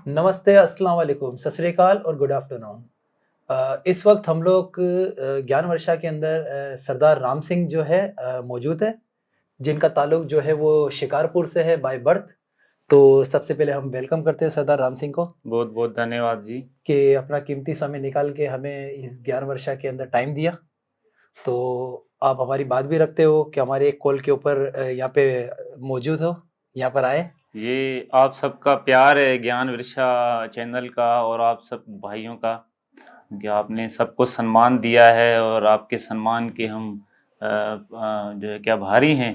नमस्ते, अस्सलाम वालेकुम, सत श्री अकाल और गुड आफ्टरनून। इस वक़्त हम लोग ज्ञान वर्षा के अंदर सरदार राम सिंह जो है मौजूद है, जिनका ताल्लुक जो है वो शिकारपुर से है बाय बर्थ। तो सबसे पहले हम वेलकम करते हैं सरदार राम सिंह को बहुत बहुत धन्यवाद जी। कि अपना कीमती समय निकाल के हमें इस ज्ञान वर्षा के अंदर टाइम दिया। तो आप हमारी बात भी रखते हो कि हमारे एक कॉल के ऊपर यहाँ पे मौजूद हो, यहाँ पर आए। ये आप सबका प्यार है ज्ञान वृषा चैनल का और आप सब भाइयों का कि आपने सबको सम्मान दिया है और आपके सम्मान के हम जो है क्या भारी हैं।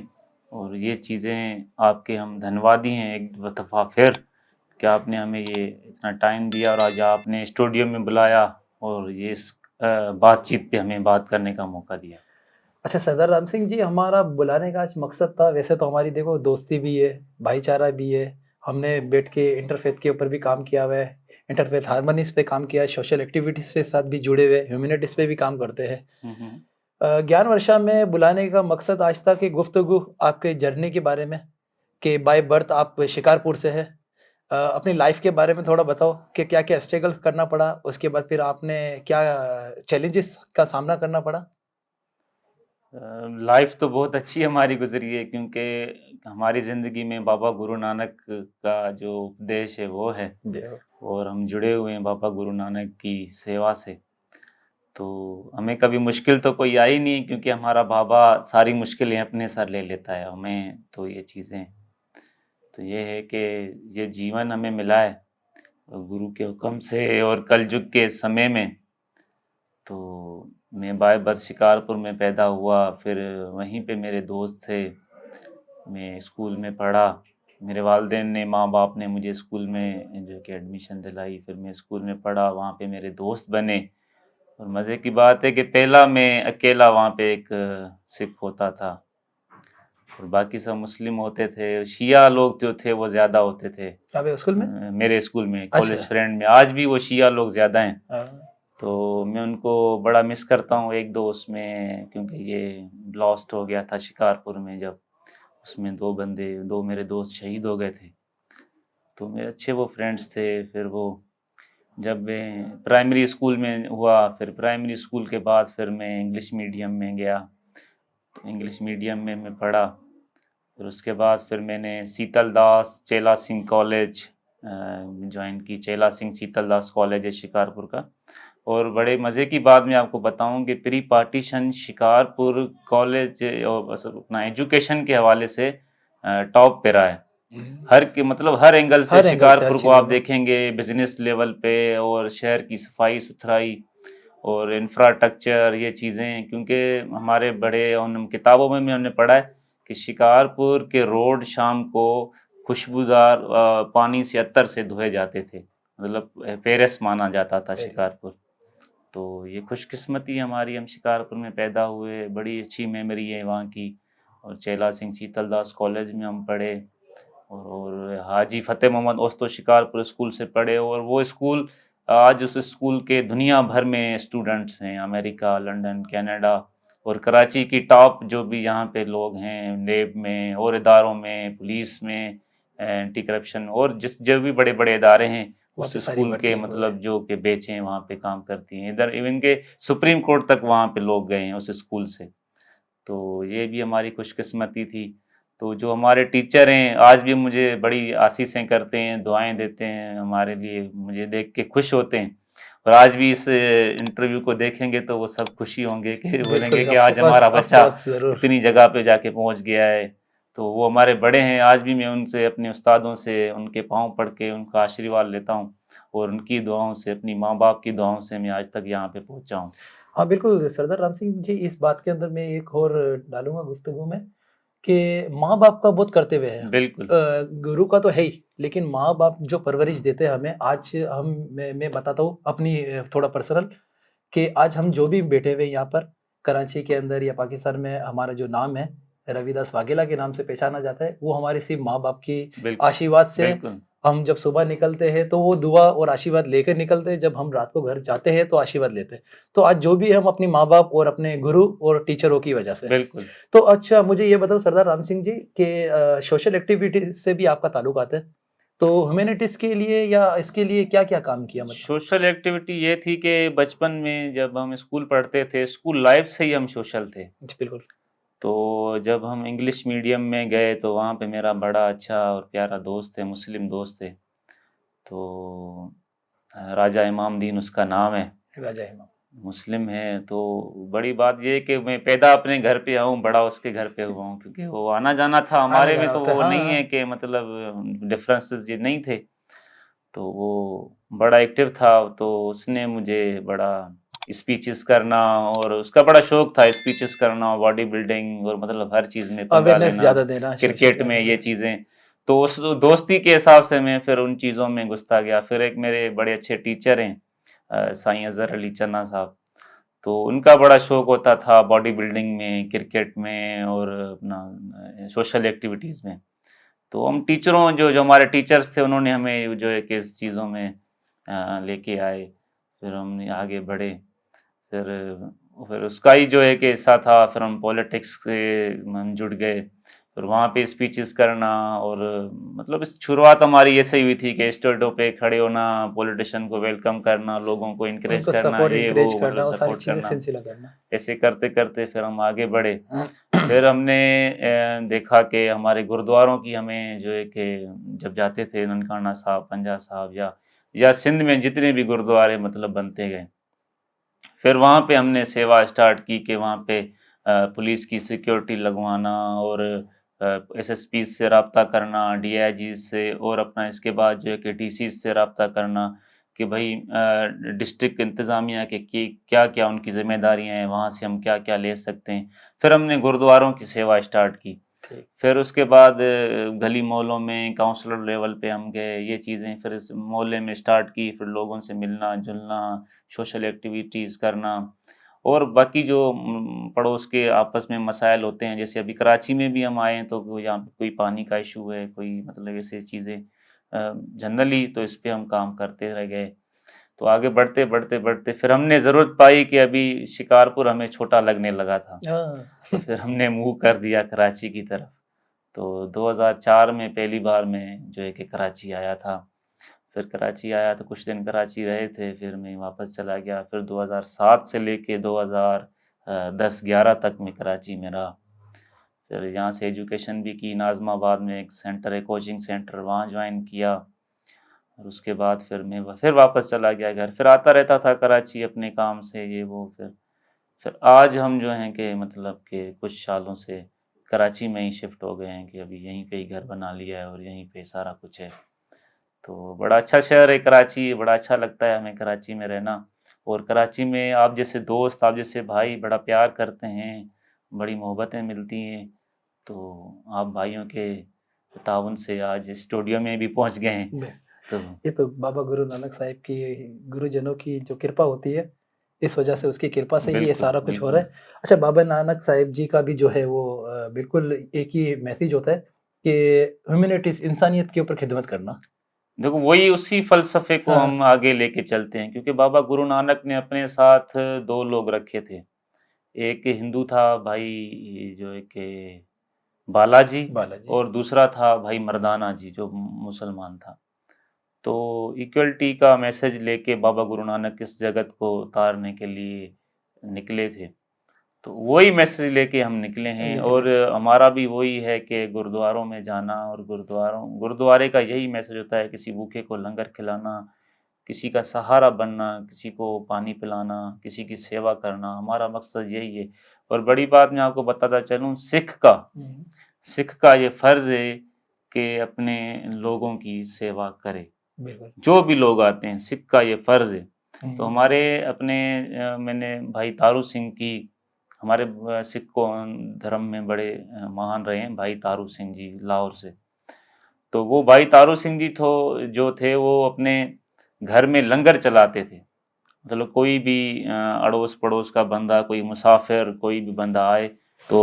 और ये चीज़ें आपके हम धन्यवादी हैं एक दफ़ा फिर कि आपने हमें ये इतना टाइम दिया और आज आपने स्टूडियो में बुलाया और ये इस बातचीत पे हमें बात करने का मौका दिया। अच्छा सरदार राम सिंह जी, हमारा बुलाने का आज मकसद था, वैसे तो हमारी देखो दोस्ती भी है, भाईचारा भी है। हमने बैठ के इंटरफेथ के ऊपर भी काम किया हुआ है, इंटरफेथ हार्मनीज़ पे काम किया है, सोशल एक्टिविटीज़ के साथ भी जुड़े हुए, ह्यूमैनिटीज़ पे भी काम करते हैं। हम्म। ज्ञान वर्षा में बुलाने का मकसद आज था कि गुफ्तगू आपके जर्नी के बारे में, कि बाय बर्थ आप शिकारपुर से हैं। अपनी लाइफ़ के बारे में थोड़ा बताओ कि क्या-क्या स्ट्रगल्स करना पड़ा? उसके बाद फिर आपने क्या चैलेंजेस का सामना करना पड़ा? लाइफ तो बहुत अच्छी हमारी गुजरी है क्योंकि हमारी ज़िंदगी में बाबा गुरु नानक का जो उपदेश है वो है देव और हम जुड़े हुए हैं बाबा गुरु नानक की सेवा से। तो हमें कभी मुश्किल तो कोई आई नहीं क्योंकि हमारा बाबा सारी मुश्किलें अपने सर ले लेता है। हमें तो ये चीज़ें तो ये है कि ये जीवन हमें मिला है गुरु के हुक्म से और कलयुग के समय में। तो मैं बाय बर्थ शिकारपुर में पैदा हुआ, फिर वहीं पे मेरे दोस्त थे। मैं स्कूल में पढ़ा, मेरे वालिदैन ने माँ-बाप ने मुझे स्कूल में जो कि एडमिशन दिलाई, फिर मैं स्कूल में पढ़ा, वहाँ पे मेरे दोस्त बने। और मज़े की बात है कि पहला मैं अकेला वहाँ पे एक सिख होता था और बाकी सब मुस्लिम होते थे। शिया लोग जो थे वो ज़्यादा होते थे आप स्कूल में? मेरे स्कूल में, कॉलेज अच्छा। फ्रेंड में। आज भी वो शिया लोग ज़्यादा हैं। हाँ। तो मैं उनको बड़ा मिस करता हूँ एक दो उसमें क्योंकि ये लॉस्ट हो गया था शिकारपुर में जब उसमें दो मेरे दोस्त शहीद हो गए थे। तो मेरे अच्छे वो फ्रेंड्स थे। फिर वो जब मैं प्राइमरी स्कूल में हुआ, फिर प्राइमरी स्कूल के बाद फिर मैं इंग्लिश मीडियम में गया। तो इंग्लिश मीडियम में मैं पढ़ा। फिर उसके बाद फिर मैंने शीतल दास चेला सिंह कॉलेज ज्वाइन की। चेला सिंह शीतल दास कॉलेज है शिकारपुर का। और बड़े मज़े की बात मैं आपको बताऊं कि प्री पार्टीशन शिकारपुर कॉलेज और बस अपना एजुकेशन के हवाले से टॉप पे रहा है। हर के मतलब हर एंगल से हर एंगल से, हर शिकारपुर को चीज़ों आप में। देखेंगे बिजनेस लेवल पे और शहर की सफाई सुथराई और इंफ्रास्ट्रक्चर ये चीज़ें। क्योंकि हमारे बड़े उन किताबों में हमने पढ़ा है कि शिकारपुर के रोड शाम को खुशबूदार पानी से अत्तर से धोए जाते थे। मतलब पेरिस माना जाता था शिकारपुर। तो ये खुशकिस्मती हमारी, हम शिकारपुर में पैदा हुए, बड़ी अच्छी मेमोरी है वहाँ की। और चेला सिंह शीतल दास कॉलेज में हम पढ़े और हाजी फ़तेह मोहम्मद ओस्तो शिकारपुर स्कूल से पढ़े। और वो स्कूल आज उस स्कूल के दुनिया भर में स्टूडेंट्स हैं, अमेरिका, लंदन, कनाडा और कराची की टॉप जो भी यहाँ पे लोग हैं नेब में और इदारों में, पुलिस में, एंटी करप्शन और जिस जो भी बड़े बड़े इदारे हैं वहाँ उस पे सारी स्कूल के भर्ती हो मतलब गए। जो कि बेचे हैं वहाँ पे काम करती हैं। इधर इवन के सुप्रीम कोर्ट तक वहाँ पे लोग गए हैं उस स्कूल से। तो ये भी हमारी खुशकिस्मती थी। तो जो हमारे टीचर हैं आज भी मुझे बड़ी आशीषें करते हैं, दुआएं देते हैं हमारे लिए, मुझे देख के खुश होते हैं। और आज भी इस इंटरव्यू को देखेंगे तो वो सब खुशी होंगे कि बोलेंगे बिल्कुल, कि ऑफ़ आज कोर्स, हमारा ऑफ़ बच्चा कोर्स ज़रूर। इतनी जगह पे जाके पहुंच गया है। तो वो हमारे बड़े हैं। आज भी मैं उनसे, अपने उस्तादों से उनके पाँव पड़ के उनका आशीर्वाद लेता हूँ और उनकी दुआओं से, अपनी माँ बाप की दुआओं से मैं आज तक यहाँ पे पहुँचा हूँ। हाँ, बिल्कुल सरदार राम सिंह जी, इस बात के अंदर मैं एक और डालूँगा गुफ्तगू में कि माँ-बाप का बहुत कर्तव्य है। बिल्कुल। गुरु का तो है ही, लेकिन माँ-बाप जो परवरिश देते हैं हमें, आज हम मैं बताता हूँ अपनी थोड़ा पर्सनल, कि आज हम जो भी बैठे हुए हैं यहाँ पर, कराची के अंदर या पाकिस्तान में, हमारा जो नाम है, रविदास वाघेला के नाम से पहचाना जाता है, वो हमारे सिर्फ़ माँ-बाप की बिल्कुल। आशीर्वाद से बिल्कुल। हम जब सुबह निकलते हैं, तो वो दुआ और आशीर्वाद लेकर निकलते हैं, जब हम रात को घर जाते हैं, तो आशीर्वाद लेते हैं। तो आज जो भी हम अपनी माँ-बाप और अपने गुरु और टीचरों की वजह से। बिल्कुल। तो अच्छा मुझे ये बताओ सरदार राम सिंह जी कि सोशल एक्टिविटीज़ से भी आपका ताल्लुक आता है? तो ह्यूमैनिटीज के लिए या इसके लिए क्या-क्या काम किया मतलब? सोशल एक्टिविटी ये थी कि बचपन में जब हम स्कूल पढ़ते थे, स्कूल लाइफ से ही हम सोशल थे। जी, बिल्कुल। तो जब हम इंग्लिश मीडियम में गए तो वहाँ पे मेरा बड़ा अच्छा और प्यारा दोस्त है, मुस्लिम दोस्त है। तो राजा इमाम दीन उसका नाम है। राजा इमाम। मुस्लिम है, तो बड़ी बात ये है कि मैं पैदा अपने घर पे हुआ हूँ, बड़ा उसके घर पे हुआ हूँ, क्योंकि वो आना-जाना था हमारे में, आना-जाना तो होता है। वो हाँ, नहीं है हाँ। कि मतलब डिफरेंसेस ये नहीं थे। तो वो बड़ा एक्टिव था, तो उसने मुझे बड़ा स्पीचेस करना, और उसका बड़ा शौक था स्पीचेस करना, बॉडी बिल्डिंग और मतलब हर चीज़ में पंगा अवेयरनेस लेना, ज़्यादा देना सोशल क्रिकेट में ये हाँ। चीज़ें। तो उस दोस्ती के हिसाब से मैं फिर उन चीज़ों में घुसता गया। फिर एक मेरे बड़े अच्छे टीचर हैं साईं अज़हर अली चन्ना साहब। तो उनका बड़ा शौक होता था बॉडी बिल्डिंग में, क्रिकेट में और अपना सोशल एक्टिविटीज़ में। तो हम टीचरों जो जो हमारे टीचर्स थे उन्होंने हमें जो है कि इस चीज़ों में लेके आए। फिर हम आगे बढ़े। फिर फिर उसका ही जो है कि हिस्सा था, फिर हम पॉलिटिक्स से हम जुड़ गए। फिर वहाँ पे स्पीचेस करना, और मतलब इस शुरुआत हमारी ऐसे ही हुई थी कि स्टेजों पे खड़े होना, पॉलिटिशियन को वेलकम करना, लोगों को एनकरेज उनको करना, सपोर्ट ये एनकरेज वो मतलब करना, वो सारी सपोर्ट चीज़ें करना। सिलसिला करना। ऐसे करते-करते फिर हम आगे बढ़े। फिर हमने देखा कि हमारे गुरुद्वारों की हमें जो है कि जब जाते थे ननकाना साहब, पंजा साहब या सिंध में जितने भी गुरुद्वारे मतलब बनते गए। फिर वहाँ पे हमने सेवा स्टार्ट की कि वहाँ पे पुलिस की सिक्योरिटी लगवाना, और एसएसपी से रब्ता करना, डीआईजी से, और अपना इसके बाद जो है कि डीसी से रब्ता करना कि भाई डिस्ट्रिक्ट इंतज़ामिया के की क्या-क्या उनकी ज़िम्मेदारियाँ हैं, वहाँ से हम क्या-क्या ले सकते हैं। फिर हमने गुरुद्वारों की सेवा स्टार्ट की। ठीक। फिर उसके बाद गली मोहल्लों में काउंसलर लेवल पे हम गए, ये चीज़ें फिर इस मोहल्ले में स्टार्ट की, फिर लोगों से मिलना-जुलना, सोशल एक्टिविटीज़ करना, और बाकी जो पड़ोस के आपस में मसाइल होते हैं, जैसे अभी कराची में भी हम आए हैं, तो यहाँ पे कोई पानी का इश्यू है, कोई मतलब ऐसी चीज़ें जनरली तो इस पे हम काम करते रह गए। तो आगे बढ़ते फिर हमने ज़रूरत पाई कि अभी शिकारपुर हमें छोटा लगने लगा था, हाँ। तो फिर हमने मूव कर दिया कराची की तरफ। तो 2004 में पहली बार मैं जो है कि कराची आया था। फिर कराची आया तो कुछ दिन कराची रहे थे, फिर मैं वापस चला गया। फिर 2007 से लेके 2010-11 तक मैं कराची में रहा। फिर यहाँ से एजुकेशन भी की, नाज़िमाबाद में एक सेंटर है, कोचिंग सेंटर, वहाँ जॉइन किया। और उसके बाद फिर वापस चला गया घर। फिर आता रहता था कराची अपने काम से, ये वो। फिर आज हम जो हैं कि मतलब कि कुछ सालों से कराची में ही शिफ्ट हो गए हैं, कि अभी यहीं पे ही घर बना लिया है और यहीं पे सारा कुछ है। तो बड़ा अच्छा शहर है कराची, बड़ा अच्छा लगता है हमें कराची में रहना। और कराची में आप जैसे दोस्त, आप जैसे भाई बड़ा प्यार करते हैं, बड़ी मोहब्बतें मिलती हैं। तो आप भाइयों के ताउन से आज स्टूडियो में भी पहुँच गए हैं। बे तो ये तो बाबा गुरु नानक साहिब की गुरुजनों की जो कृपा होती है, इस वजह से उसकी कृपा से ही ये बिल्कुल, सारा कुछ हो रहा बिल्कुल। है। अच्छा बाबा नानक साहिब जी का भी जो है वो बिल्कुल एक ही मैसेज होता है कि ह्यूमैनिटीज़ इंसानियत के ऊपर खिदमत करना। देखो वही उसी फ़लसफ़े को हाँ, हम आगे लेके चलते हैं, क्योंकि बाबा गुरु नानक ने अपने साथ 2 लोग रखे थे। एक हिंदू था भाई जो एक बालाजी, बालाजी जी। और दूसरा था भाई मर्दाना जी जो मुसलमान था। तो इक्वलिटी का मैसेज लेके बाबा गुरु नानक इस जगत को उतारने के लिए निकले थे। तो वही मैसेज लेके हम निकले हैं, निकले। और हमारा भी वही है कि गुरुद्वारों में जाना, और गुरुद्वारे का यही मैसेज होता है, किसी भूखे को लंगर खिलाना, किसी का सहारा बनना, किसी को पानी पिलाना, किसी की सेवा करना, हमारा मकसद यही है। और बड़ी बात मैं आपको बताता चलूँ, हुँ, सिख का ये फ़र्ज़ है कि अपने लोगों की सेवा करे। बिल्कुल। जो भी लोग आते हैं, सिख का ये फ़र्ज़ है। तो हुँ, हमारे अपने मैंने भाई तारू सिंह की, हमारे सिख धर्म में बड़े महान रहे हैं भाई तारू सिंह जी लाहौर से। तो वो भाई तारू सिंह जी जो थे वो अपने घर में लंगर चलाते थे। मतलब कोई भी अड़ोस-पड़ोस का बंदा, कोई मुसाफ़िर, कोई भी बंदा आए, तो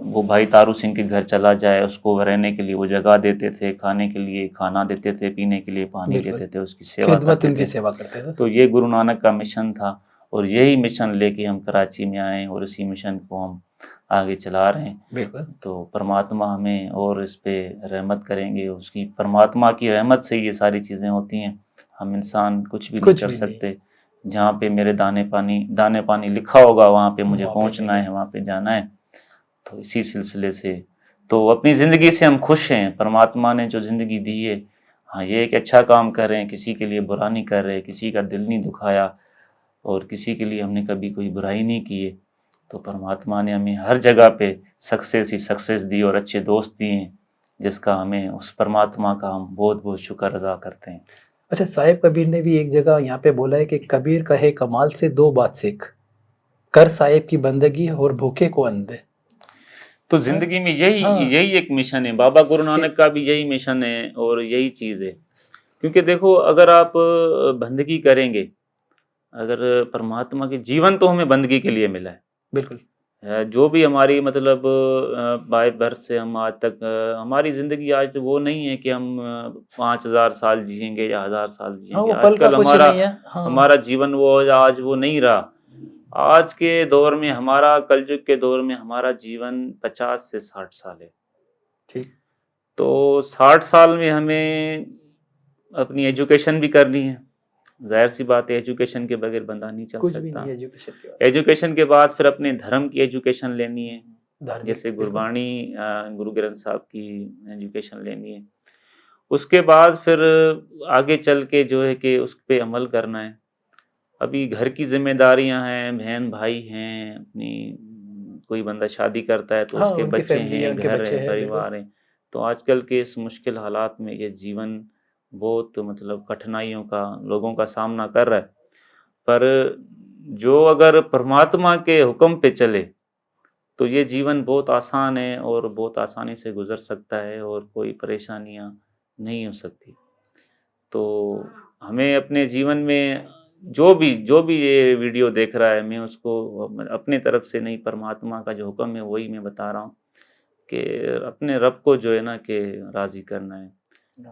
वो भाई तारू सिंह के घर चला जाए, उसको रहने के लिए वो जगह देते थे, खाने के लिए खाना देते थे, पीने के लिए पानी बिल्कुल। देते थे, उसकी सेवा खिदमत करते उनकी थे। सेवा करते थे। तो ये गुरु नानक का मिशन था। और यही मिशन लेके हम कराची में आए और इसी मिशन को हम आगे चला रहे हैं। बिल्कुल। तो परमात्मा हमें और इस पे रहमत करेंगे, उसकी परमात्मा की रहमत से ये सारी चीज़ें होती हैं। हम इंसान कुछ भी नहीं कुछ कर भी नहीं, सकते। जहाँ पे मेरे दाने पानी लिखा होगा वहाँ पे मुझे वहाँ पे पहुँचना मिले। है, वहाँ पे जाना है। तो इसी सिलसिले से तो अपनी ज़िंदगी से हम खुश हैं। परमात्मा ने जो ज़िंदगी दी है, हाँ, ये एक अच्छा काम कर रहे हैं, किसी के लिए बुरा नहीं कर रहे, किसी का दिल नहीं दुखाया और किसी के लिए हमने कभी कोई बुराई नहीं की है। तो परमात्मा ने हमें हर जगह पे सक्सेस ही सक्सेस दी और अच्छे दोस्त दिए हैं, जिसका हमें उस परमात्मा का हम बहुत बहुत शुक्र अदा करते हैं। अच्छा, साहिब कबीर ने भी एक जगह यहाँ पे बोला है कि कबीर कहे कमाल से दो बात सीख, कर साहिब की बंदगी और भूखे को अन्न दे। तो जिंदगी में यही हाँ, यही एक मिशन है। बाबा गुरु कि नानक का भी यही मिशन है और यही चीज़ है। क्योंकि देखो, अगर आप बंदगी करेंगे, अगर परमात्मा के जीवन तो हमें बंदगी के लिए मिला है। बिल्कुल। जो भी हमारी मतलब बाय बर्थ से हम आज तक हमारी ज़िंदगी आज वो नहीं है कि हम 5000 साल जिएंगे या 1000 साल हाँ, जिएंगे। वो पल का आजकल कुछ हमारा नहीं है। हाँ, हमारा जीवन वो आज वो नहीं रहा। आज के दौर में हमारा, कलयुग के दौर में हमारा जीवन 50 से 60 साल है। ठीक। तो 60 साल में हमें अपनी एजुकेशन भी करनी है। ज़ाहिर सी बात है, एजुकेशन के बगैर बंदा नहीं चल कुछ भी नहीं सकता। है एजुकेशन के बाद। एजुकेशन के बाद फिर अपने धर्म की एजुकेशन लेनी है, धार्मिक, जैसे बिल्कुल। गुरबाणी गुरु ग्रंथ साहब की एजुकेशन लेनी है। उसके बाद फिर आगे चल के जो है कि उस पे अमल करना है। अभी घर की जिम्मेदारियां हैं, बहन भाई हैं, अपनी कोई बंदा शादी करता है तो हाँ, उसके उनकी बच्चे फैमिली है, हैं, उनके घर बच्चे है, हैं, बिल्कुल। परिवार है। तो आजकल के इस मुश्किल हालात में ये जीवन बहुत मतलब कठिनाइयों का लोगों का सामना कर रहा है। पर जो अगर परमात्मा के हुक्म पे चले तो ये जीवन बहुत आसान है और बहुत आसानी से गुजर सकता है और कोई परेशानियां नहीं हो सकती। तो हमें अपने जीवन में जो भी ये वीडियो देख रहा है, मैं उसको अपने तरफ से नहीं, परमात्मा का जो हुक्म है वही मैं बता रहा हूँ कि अपने रब को जो है ना कि राज़ी करना है।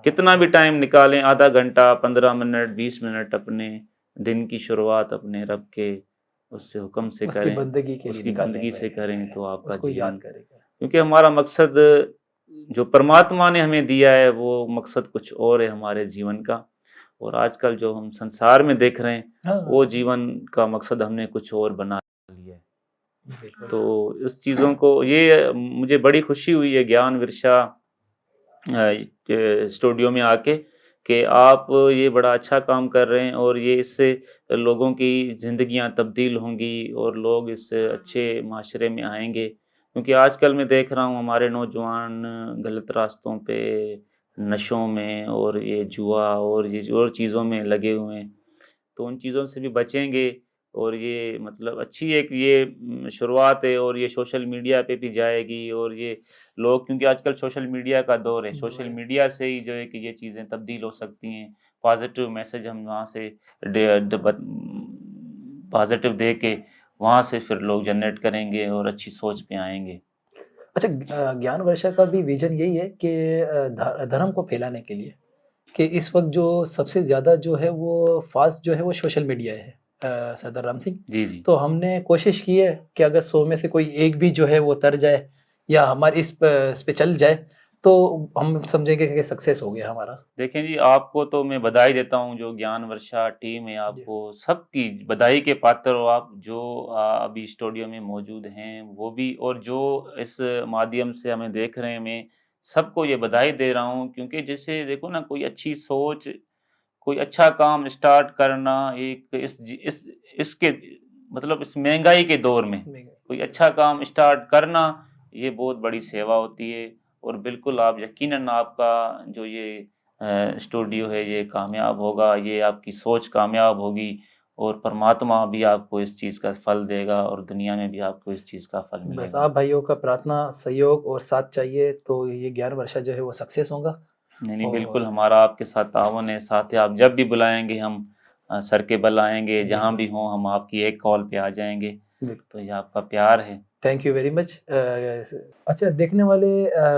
कितना भी टाइम निकालें, आधा घंटा, 15 मिनट, 20 मिनट अपने दिन की शुरुआत अपने रब के उससे हुक्म से उसकी करें, बंदगी के लिए उसकी निकालें बंदगी से पहले, करें तो आपका उसको जीवन, याद करेगा। क्योंकि हमारा मकसद जो परमात्मा ने हमें दिया है वो मकसद कुछ और है हमारे जीवन का। और आजकल जो हम संसार में देख रहे हैं वो हाँ, जीवन का मकसद हमने कुछ और बना लिया है। बिल्कुल। तो इस चीज़ों को ये मुझे बड़ी खुशी हुई है ज्ञान विरसा स्टूडियो में आके कि आप ये बड़ा अच्छा काम कर रहे हैं और ये इससे लोगों की ज़िंदगियां तब्दील होंगी और लोग इस अच्छे माशरे में आएंगे। क्योंकि आजकल मैं देख रहा हूँ हमारे नौजवान गलत रास्तों पे, नशों में और ये जुआ और ये और चीज़ों में लगे हुए हैं। तो उन चीज़ों से भी बचेंगे और ये मतलब अच्छी एक ये शुरुआत है और ये सोशल मीडिया पे भी जाएगी और ये लोग, क्योंकि आजकल सोशल मीडिया का दौर है, दो सोशल है। मीडिया से ही जो है कि ये चीज़ें तब्दील हो सकती हैं। पॉजिटिव मैसेज हम वहाँ से पॉजिटिव दे के वहाँ से फिर लोग जनरेट करेंगे और अच्छी सोच पे आएंगे। अच्छा, ज्ञान वर्षा का भी विजन यही है कि धर्म को फैलाने के लिए, कि इस वक्त जो सबसे ज़्यादा जो है वो फास्ट जो है वो सोशल मीडिया है, सरदार राम सिंह। जी जी। तो हमने कोशिश की है कि अगर 100 में से कोई एक भी जो है वो तर जाए या हमारी इस पे चल जाए तो हम समझेंगे कि सक्सेस हो गया हमारा। देखें जी, आपको तो मैं बधाई देता हूँ, जो ज्ञान वर्षा टीम है जी। आपको सबकी बधाई के पात्र हो आप, जो अभी स्टूडियो में मौजूद हैं वो भी, और जो इस माध्यम से हमें देख रहे हैं, मैं सबको ये बधाई दे रहा हूँ। क्योंकि जैसे देखो ना, कोई अच्छी सोच, कोई अच्छा काम स्टार्ट करना, एक इसके मतलब इस महंगाई के दौर में कोई अच्छा काम स्टार्ट करना, ये बहुत बड़ी सेवा होती है। और बिल्कुल आप यकीनन आपका जो ये स्टूडियो है ये कामयाब होगा, ये आपकी सोच कामयाब होगी और परमात्मा भी आपको इस चीज़ का फल देगा और दुनिया में भी आपको इस चीज़ का फल बस मिलेगा। आप भाइयों का प्रार्थना, सहयोग और साथ चाहिए तो ये ज्ञान वर्षा जो है वो सक्सेस होगा। नहीं नहीं, बिल्कुल और हमारा आपके साथ ताउन है, साथ ही आप जब भी बुलाएंगे हम सर के बल आएंगे, जहाँ बिल्कुल, भी हों हम आपकी एक कॉल पे आ जाएंगे। बिल्कुल। तो ये आपका प्यार है। Thank you very much. अच्छा, देखने वाले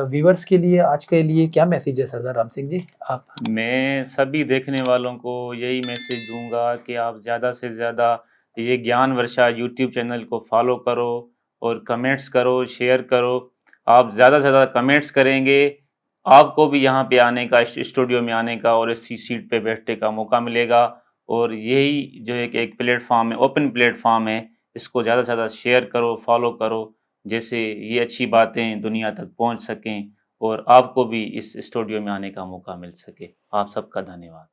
व्यूअर्स के लिए आज के लिए क्या मैसेज है सरदार राम सिंह जी, आप? मैं सभी देखने वालों को यही मैसेज दूंगा कि आप ज़्यादा से ज़्यादा तो ये ज्ञान वर्षा यूट्यूब चैनल को फॉलो करो और कमेंट्स करो, शेयर करो। आप ज़्यादा से ज़्यादा कमेंट्स करेंगे, आपको भी यहाँ पे आने का, इस स्टूडियो में आने का और इस सीट पे बैठने का मौका मिलेगा। और यही जो एक प्लेटफ़ॉर्म है, ओपन प्लेटफ़ॉर्म है, इसको ज़्यादा से ज़्यादा शेयर करो, फॉलो करो, जैसे ये अच्छी बातें दुनिया तक पहुँच सकें और आपको भी इस स्टूडियो में आने का मौका मिल सके। आप सबका धन्यवाद।